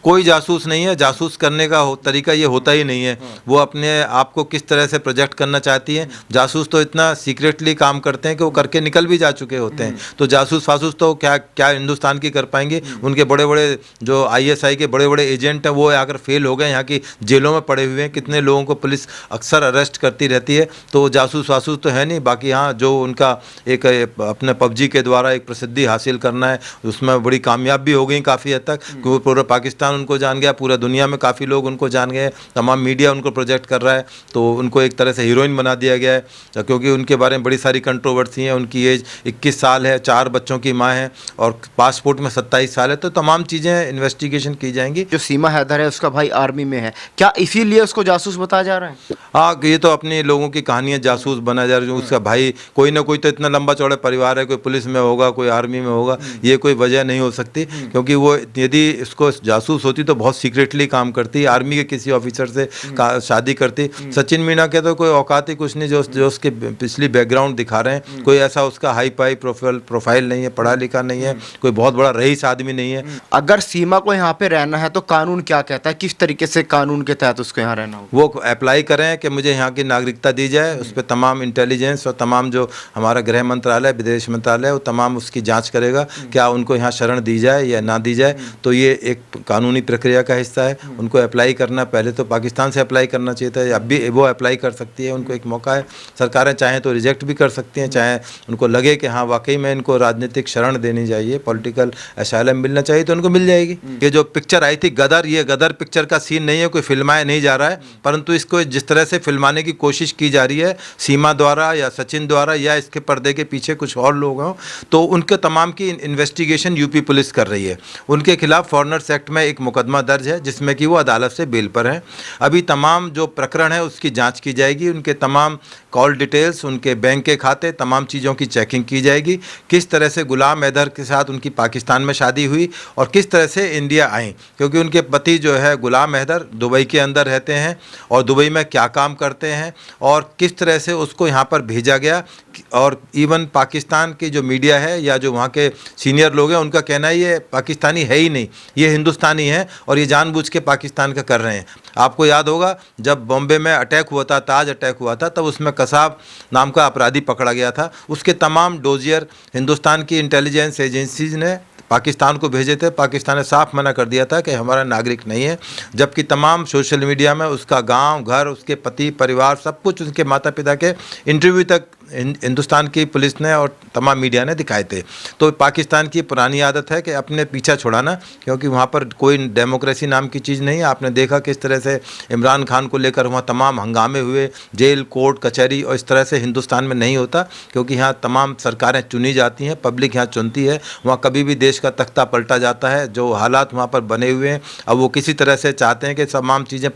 कोई जासूस नहीं है। जासूस करने का तरीका ये होता ही नहीं है। वो अपने आप को किस तरह से प्रोजेक्ट करना चाहती है। जासूस तो इतना सीक्रेटली काम करते हैं कि वो करके निकल भी जा चुके होते हैं। तो जासूस फासूस तो क्या क्या हिंदुस्तान की कर पाएंगे। उनके बड़े बड़े जो आईएसआई के बड़े बड़े एजेंट हैं वो आकर फेल हो गए, यहाँ की जेलों में पड़े हुए हैं। कितने लोगों को पुलिस अक्सर अरेस्ट करती रहती है। तो जासूस वासूस तो है नहीं। बाकी हाँ, जो उनका एक अपने पबजी के द्वारा एक प्रसिद्धि हासिल करना है, उसमें बड़ी कामयाब भी हो गई काफ़ी हद तक, क्योंकि पूरा पाकिस्तान उनको जान गया, पूरा दुनिया में काफ़ी लोग उनको जान गए, तमाम मीडिया उनको प्रोजेक्ट कर रहा है। तो उनको एक तरह से हीरोइन बना दिया गया है, क्योंकि उनके बारे में बड़ी सारी कंट्रोवर्सी है। उनकी एज 21 साल है, 4 बच्चों की माँ है और पासपोर्ट में 27 साल है। तो तमाम चीज़ें इन्वेस्टिगेशन की जाएंगी। जो सीमा हैदर है उसका भाई आर्मी में है, क्या इसीलिए उसको जासूस बताया जा रहा है? हाँ, ये तो अपने लोगों की कहानियाँ जासूस बना जा रही है। उसका भाई कोई ना कोई तो इतना लंबा चौड़ा परिवार है, कोई पुलिस में होगा, कोई आर्मी में होगा। ये कोई वजह नहीं हो सकती, क्योंकि वो यदि इसको जासूस होती तो बहुत सीक्रेटली काम करती, आर्मी के किसी ऑफिसर से शादी करती। सचिन मीना के तो कोई औकात ही कुछ नहीं, जो उसके पिछली बैकग्राउंड दिखा रहे हैं। कोई ऐसा उसका हाई पाई प्रोफाइल नहीं है, पढ़ा लिखा नहीं है, कोई बहुत बड़ा रईस आदमी नहीं है। अगर सीमा को यहाँ पे रहना है तो कानून क्या कहता है, किस तरीके से कानून के तहत उसको यहाँ रहना होगा? वो अप्लाई करें कि मुझे यहाँ की नागरिकता दी जाए। उस पर तमाम इंटेलिजेंस और तमाम जो हमारा गृह मंत्रालय, विदेश मंत्रालय, वो तमाम उसकी जांच करेगा क्या उनको यहाँ शरण दी जाए या ना दी जाए। तो ये एक कानूनी प्रक्रिया का हिस्सा है। उनको अप्लाई करना, पहले तो पाकिस्तान से अप्लाई करना चाहिए था, अब भी वो अप्लाई कर सकती है। उनको एक मौका है। सरकारें चाहें तो रिजेक्ट भी कर सकती हैं, चाहे उनको लगे कि हाँ वाकई में इनको राजनीतिक शरण देनी चाहिए, पॉलिटिकल असाइलम मिलना चाहिए, तो उनको मिल जाएगी। ये जो पिक्चर आई थी गदर, ये गदर पिक्चर का सीन नहीं है, कोई फिल्माया नहीं जा रहा है, परंतु इसको जिस तरह से फिल्माने की कोशिश की जा रही है सीमा द्वारा या सचिन द्वारा या इसके पर्दे के पीछे कुछ और लोग हों, तो उनके तमाम की इन्वेस्टिगेशन यूपी पुलिस कर रही है। उनके खिलाफ फॉरेनर्स एक्ट में एक मुकदमा दर्ज है जिसमें कि वो अदालत से बेल पर हैं। अभी तमाम जो प्रकरण है उसकी जांच की जाएगी, उनके तमाम कॉल डिटेल्स, उनके बैंक के खाते, तमाम चीज़ों की चेकिंग की जाएगी। किस तरह से गुलाम हैदर के साथ उनकी पाकिस्तान में शादी हुई और किस तरह से इंडिया आई, क्योंकि उनके पति जो है गुलाम हैदर दुबई के अंदर रहते हैं और दुबई में क्या काम करते हैं और किस तरह से उसको यहाँ पर भेजा गया। और इवन पाकिस्तान की जो मीडिया है या जो वहाँ के सीनियर लोग हैं उनका कहना है ये पाकिस्तानी है ही नहीं, ये हिंदुस्तानी है और ये जानबूझ के पाकिस्तान का कर रहे हैं। आपको याद होगा जब बॉम्बे में अटैक हुआ था, ताज अटैक हुआ था, तब उसमें कसाब नाम का अपराधी पकड़ा गया था। उसके तमाम डोजियर हिंदुस्तान की इंटेलिजेंस एजेंसीज ने पाकिस्तान को भेजे थे। पाकिस्तान ने साफ मना कर दिया था कि हमारा नागरिक नहीं है, जबकि तमाम सोशल मीडिया में उसका गांव, घर, उसके पति, परिवार, सब कुछ उसके माता पिता के इंटरव्यू तक हिंदुस्तान की पुलिस ने और तमाम मीडिया ने दिखाए थे। तो पाकिस्तान की पुरानी आदत है कि अपने पीछा छुड़ाना, क्योंकि वहाँ पर कोई डेमोक्रेसी नाम की चीज़ नहीं है। आपने देखा किस तरह से इमरान खान को लेकर वहाँ तमाम हंगामे हुए, जेल, कोर्ट, कचहरी, और इस तरह से हिंदुस्तान में नहीं होता, क्योंकि यहाँ तमाम सरकारें चुनी जाती हैं, पब्लिक यहाँ चुनती है। वहाँ कभी भी देश का तख्ता पलटा जाता है। जो हालात वहाँ पर बने हुए हैं, अब वो किसी तरह से चाहते हैं कि तमाम चीज़ें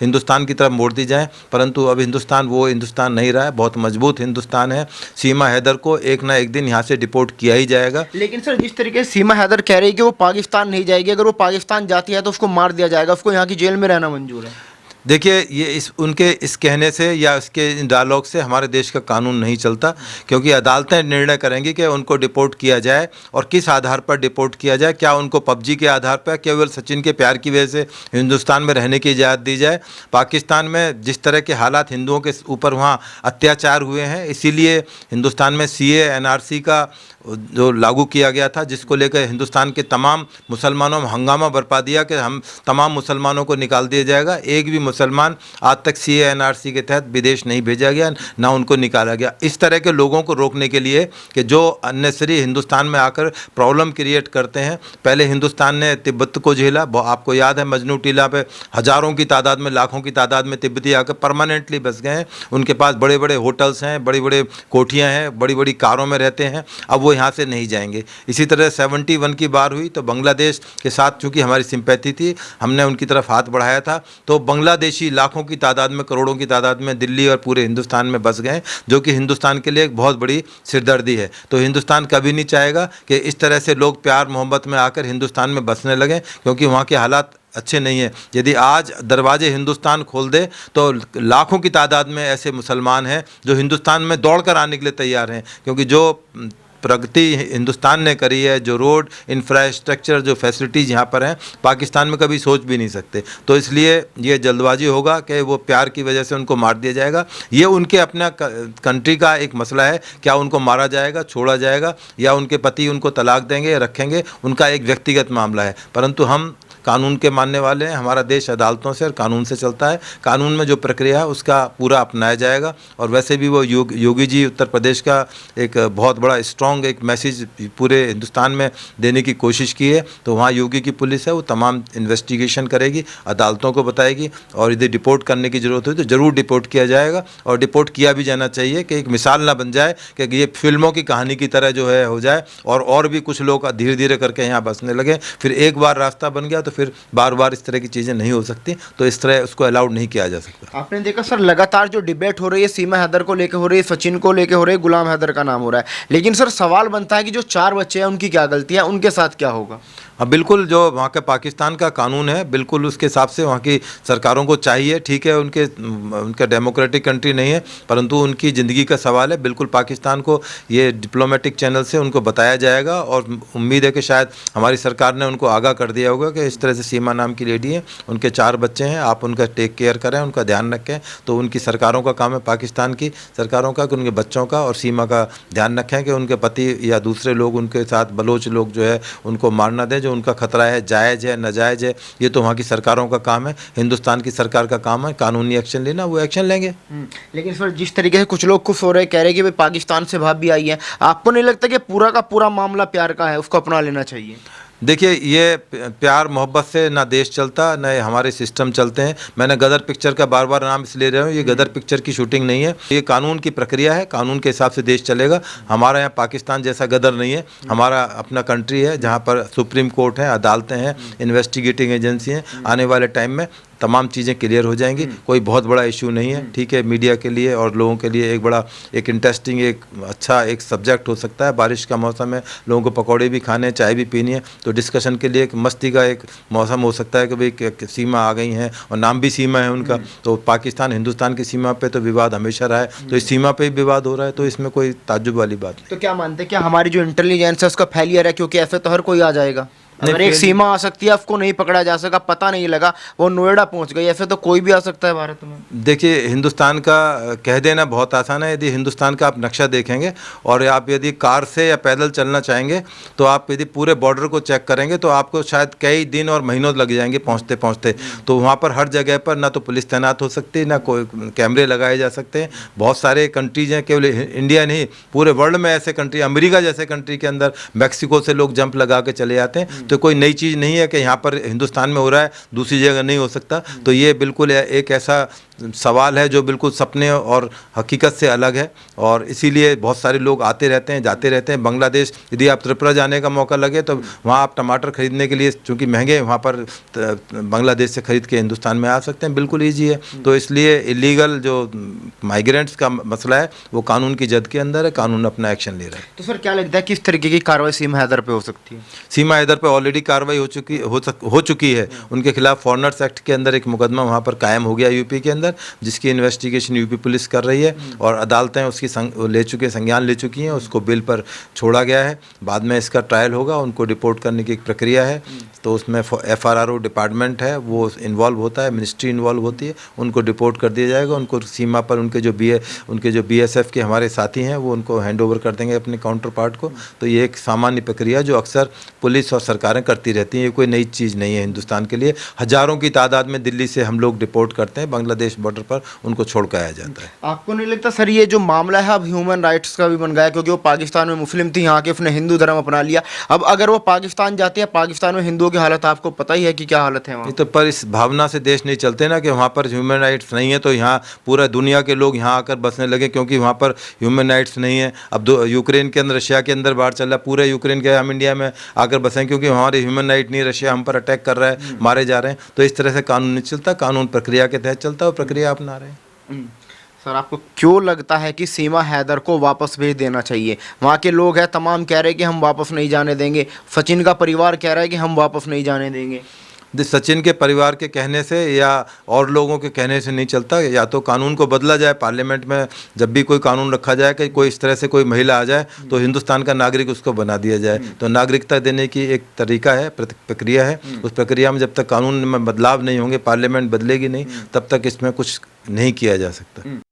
हिंदुस्तान की तरफ मोड़ दी जाएँ, परंतु अब हिंदुस्तान वो हिंदुस्तान नहीं रहा है। बहुत मजबूत हिंदुस्तान है। सीमा हैदर को एक ना एक दिन यहाँ से डिपोर्ट किया ही जाएगा। लेकिन सर, जिस तरीके से सीमा हैदर कह रही है कि वो पाकिस्तान नहीं जाएगी, अगर वो पाकिस्तान जाती है तो उसको मार दिया जाएगा, उसको यहाँ की जेल में रहना मंजूर है। देखिए, ये उनके इस कहने से या इसके डायलॉग से हमारे देश का कानून नहीं चलता, क्योंकि अदालतें निर्णय करेंगी कि उनको डिपोर्ट किया जाए और किस आधार पर डिपोर्ट किया जाए। क्या उनको पबजी के आधार पर, केवल सचिन के प्यार की वजह से हिंदुस्तान में रहने की इजाज़त दी जाए? पाकिस्तान में जिस तरह के हालात हिंदुओं के ऊपर वहाँ अत्याचार हुए हैं, इसीलिए हिंदुस्तान में CA NRC का जो लागू किया गया था, जिसको लेकर हिंदुस्तान के तमाम मुसलमानों में हंगामा बरपा दिया कि हम तमाम मुसलमानों को निकाल दिया जाएगा। एक भी मुसलमान आज तक CA NRC के तहत विदेश नहीं भेजा गया, ना उनको निकाला गया। इस तरह के लोगों को रोकने के लिए कि जो अननेसरी हिंदुस्तान में आकर प्रॉब्लम क्रिएट करते हैं। पहले हिंदुस्तान ने तिब्बत को झेला, आपको याद है मजनू टीला पे हज़ारों की तादाद में, लाखों की तादाद में तिब्बती आकर परमानेंटली बस गए हैं। उनके पास बड़े बड़े होटल्स हैं, बड़ी बड़ी कोठियाँ हैं, बड़ी बड़ी कारों में रहते हैं। अब वो यहाँ से नहीं जाएंगे। इसी तरह 71 की बार हुई तो बांग्लादेश के साथ चूँकि हमारी सिंपैथी थी, हमने उनकी तरफ हाथ बढ़ाया था, तो बांग्लादेशी लाखों की तादाद में, करोड़ों की तादाद में दिल्ली और पूरे हिंदुस्तान में बस गए, जो कि हिंदुस्तान के लिए एक बहुत बड़ी सिरदर्दी है। तो हिंदुस्तान कभी नहीं चाहेगा कि इस तरह से लोग प्यार मोहब्बत में आकर हिंदुस्तान में बसने लगें, क्योंकि वहाँ के हालात अच्छे नहीं है। यदि आज दरवाजे हिंदुस्तान खोल दे तो लाखों की तादाद में ऐसे मुसलमान हैं जो हिंदुस्तान में दौड़ कर आने के लिए तैयार हैं, क्योंकि जो प्रगति हिंदुस्तान ने करी है, जो रोड इंफ्रास्ट्रक्चर, जो फैसिलिटीज़ यहाँ पर हैं, पाकिस्तान में कभी सोच भी नहीं सकते। तो इसलिए ये जल्दबाजी होगा कि वो प्यार की वजह से उनको मार दिया जाएगा। ये उनके अपना कंट्री का एक मसला है, क्या उनको मारा जाएगा, छोड़ा जाएगा, या उनके पति उनको तलाक देंगे या रखेंगे, उनका एक व्यक्तिगत मामला है। परंतु हम कानून के मानने वाले हैं, हमारा देश अदालतों से और कानून से चलता है। कानून में जो प्रक्रिया है उसका पूरा अपनाया जाएगा। और वैसे भी वो योगी जी उत्तर प्रदेश का एक बहुत बड़ा स्ट्रॉन्ग एक मैसेज पूरे हिंदुस्तान में देने की कोशिश की है। तो वहाँ योगी की पुलिस है, वो तमाम इन्वेस्टिगेशन करेगी, अदालतों को बताएगी, और यदि डिपोर्ट करने की ज़रूरत हुई तो ज़रूर डिपोर्ट किया जाएगा। और डिपोर्ट किया भी जाना चाहिए कि एक मिसाल ना बन जाए कि ये फिल्मों की कहानी की तरह जो है हो जाए, और भी कुछ लोग धीरे धीरे करके यहाँ बसने लगे। फिर एक बार रास्ता बन गया तो फिर बार बार इस तरह की चीज़ें नहीं हो सकती। तो इस तरह उसको अलाउड नहीं किया जा सकता। आपने देखा सर, लगातार जो डिबेट हो रही है सीमा हैदर को लेकर हो रही है, सचिन को लेकर हो रही है, गुलाम हैदर का नाम हो रहा है, लेकिन सर सवाल बनता है कि जो 4 बच्चे हैं उनकी क्या गलती है, उनके साथ क्या होगा? हाँ बिल्कुल, जो वहाँ का पाकिस्तान का कानून है, बिल्कुल उसके हिसाब से वहाँ की सरकारों को चाहिए। ठीक है, उनका डेमोक्रेटिक कंट्री नहीं है, परंतु उनकी ज़िंदगी का सवाल है। बिल्कुल पाकिस्तान को ये डिप्लोमेटिक चैनल से उनको बताया जाएगा, और उम्मीद है कि शायद हमारी सरकार ने उनको आगाह कर दिया होगा कि इस तरह से सीमा नाम की लेडी है, उनके 4 बच्चे हैं, आप उनका टेक केयर करें, उनका ध्यान रखें। तो उनकी सरकारों का काम है, पाकिस्तान की सरकारों का, कि उनके बच्चों का और सीमा का ध्यान रखें कि उनके पति या दूसरे लोग उनके साथ बलोच लोग जो है उनको मारना दें। जो उनका खतरा है जायज़ है नाजायज़ है, ये तो वहाँ की सरकारों का काम है। हिंदुस्तान की सरकार का काम है कानूनी एक्शन लेना, वो एक्शन लेंगे। लेकिन सर जिस तरीके से कुछ लोग खुश हो रहे हैं, कह रहे हैं कि भाई पाकिस्तान से भाभी आई है, आपको नहीं लगता कि पूरा का पूरा मामला प्यार का है, उसको अपना लेना चाहिए? देखिए, ये प्यार मोहब्बत से ना देश चलता, ना हमारे सिस्टम चलते हैं। मैंने गदर पिक्चर का बार बार नाम इसलिए ले रहा हूँ, ये गदर पिक्चर की शूटिंग नहीं है, ये कानून की प्रक्रिया है। कानून के हिसाब से देश चलेगा। हमारा यहाँ पाकिस्तान जैसा गदर नहीं है, हमारा अपना कंट्री है जहाँ पर सुप्रीम कोर्ट है, अदालतें हैं, इन्वेस्टिगेटिंग एजेंसी हैं। आने वाले टाइम में तमाम चीज़ें क्लियर हो जाएंगी। कोई बहुत बड़ा इशू नहीं है। ठीक है, मीडिया के लिए और लोगों के लिए एक बड़ा एक इंटरेस्टिंग एक अच्छा एक सब्जेक्ट हो सकता है। बारिश का मौसम है, लोगों को पकौड़े भी खाने, चाय भी पीनी है, तो डिस्कशन के लिए एक मस्ती का एक मौसम हो सकता है कि भाई सीमा आ गई हैं, और नाम भी सीमा है उनका। तो पाकिस्तान हिंदुस्तान की सीमा पे तो विवाद हमेशा रहा है, तो इस सीमा पे ही विवाद हो रहा है, तो इसमें कोई ताज्जुब वाली बात नहीं। तो क्या मानते हैं, क्या हमारी जो इंटेलिजेंस है उसका फेलियर है? क्योंकि ऐसे तो हर कोई आ जाएगा, अगर एक सीमा आ सकती है, उसको नहीं पकड़ा जा सका, पता नहीं लगा, वो नोएडा पहुंच गई, ऐसे तो कोई भी आ सकता है भारत में। देखिए, हिंदुस्तान का कह देना बहुत आसान है। यदि हिंदुस्तान का आप नक्शा देखेंगे और आप यदि कार से या पैदल चलना चाहेंगे, तो आप यदि पूरे बॉर्डर को चेक करेंगे तो आपको शायद कई दिन और महीनों लग जाएंगे पहुंचते पहुंचते। तो वहाँ पर हर जगह पर ना तो पुलिस तैनात हो सकती है, ना कोई कैमरे लगाए जा सकते हैं। बहुत सारे कंट्रीज हैं, केवल इंडिया नहीं, पूरे वर्ल्ड में ऐसे कंट्री, अमेरिका जैसे कंट्री के अंदर मैक्सिको से लोग जंप लगा के चले जाते हैं। तो कोई नई चीज़ नहीं है कि यहाँ पर हिंदुस्तान में हो रहा है दूसरी जगह नहीं हो सकता। तो ये बिल्कुल एक ऐसा सवाल है जो बिल्कुल सपने और हकीकत से अलग है, और इसीलिए बहुत सारे लोग आते रहते हैं, जाते रहते हैं। बांग्लादेश, यदि आप त्रिपुरा जाने का मौका लगे तो वहाँ आप टमाटर खरीदने के लिए, चूँकि महंगे हैं, वहाँ पर बांग्लादेश से खरीद के हिंदुस्तान में आ सकते हैं, बिल्कुल ईजी है। तो इसलिए इलीगल जो माइग्रेंट्स का मसला है वो कानून की जद के अंदर है, कानून अपना एक्शन ले रहा है। तो सर क्या लगता है किस तरीके की कार्रवाई सीमा हैदर पे हो सकती है? सीमा हैदर पे ऑलरेडी कार्रवाई हो चुकी है। उनके खिलाफ फॉरेनर्स एक्ट के अंदर एक मुकदमा वहाँ पर कायम हो गया यूपी के अंदर, जिसकी इन्वेस्टिगेशन यूपी पुलिस कर रही है, और अदालतें उसकी संज्ञान ले चुकी हैं। उसको बेल पर छोड़ा गया है, बाद में इसका ट्रायल होगा, उनको डिपोर्ट करने की एक प्रक्रिया है। तो उसमें FRRO डिपार्टमेंट है वो इन्वॉल्व होता है, मिनिस्ट्री इन्वॉल्व होती है, उनको डिपोर्ट कर दिया जाएगा। उनको सीमा पर उनके जो BSF के हमारे साथी हैं वो उनको हैंड ओवर कर देंगे अपने काउंटर पार्ट को। तो ये एक सामान्य प्रक्रिया जो अक्सर पुलिस और सरकारें करती रहती हैं, ये कोई नई चीज़ नहीं है हिंदुस्तान के लिए। हज़ारों की तादाद में दिल्ली से हम लोग डिपोर्ट करते हैं, बांग्लादेश बॉर्डर पर उनको छोड़ कर आया जाता है। आपको नहीं लगता सर ये जो मामला है अब ह्यूमन राइट्स का भी बन गया, क्योंकि वो पाकिस्तान में मुस्लिम थी, यहाँ के उसने हिंदू धर्म अपना लिया, अब अगर वो पाकिस्तान जाती है, पाकिस्तान में हिंदुओं की हालत आपको पता ही है कि क्या हालत है वहाँ। तो पर इस भावना से देश नहीं चलते ना कि वहाँ पर ह्यूमन राइट्स नहीं है तो यहाँ पूरा दुनिया के लोग यहाँ आकर बसने लगे, क्योंकि वहाँ पर ह्यूमन राइट्स नहीं है। अब यूक्रेन के अंदर, रशिया के अंदर बाढ़ चल रहा है, पूरे यूक्रेन के हम इंडिया में आकर बसें क्योंकि हमारे ह्यूमन राइट नहीं, रशिया हम पर अटैक कर रहा है, मारे जा रहे हैं। तो इस तरह से कानून नहीं चलता, कानून प्रक्रिया के तहत चलता है और प्रक्रिया अपना रहे हैं। सर आपको क्यों लगता है कि सीमा हैदर को वापस भेज देना चाहिए? वहाँ के लोग हैं तमाम कह रहे हैं कि हम वापस नहीं जाने देंगे, सचिन का परिवार कह रहा है कि हम वापस नहीं जाने देंगे। सचिन के परिवार के कहने से या और लोगों के कहने से नहीं चलता। या तो कानून को बदला जाए, पार्लियामेंट में जब भी कोई कानून रखा जाए कि कोई इस तरह से कोई महिला आ जाए तो हिंदुस्तान का नागरिक उसको बना दिया जाए। तो नागरिकता देने की एक तरीका है, प्रक्रिया है। उस प्रक्रिया में जब तक कानून में बदलाव नहीं होंगे, पार्लियामेंट बदलेगी नहीं, तब तक इसमें कुछ नहीं किया जा सकता।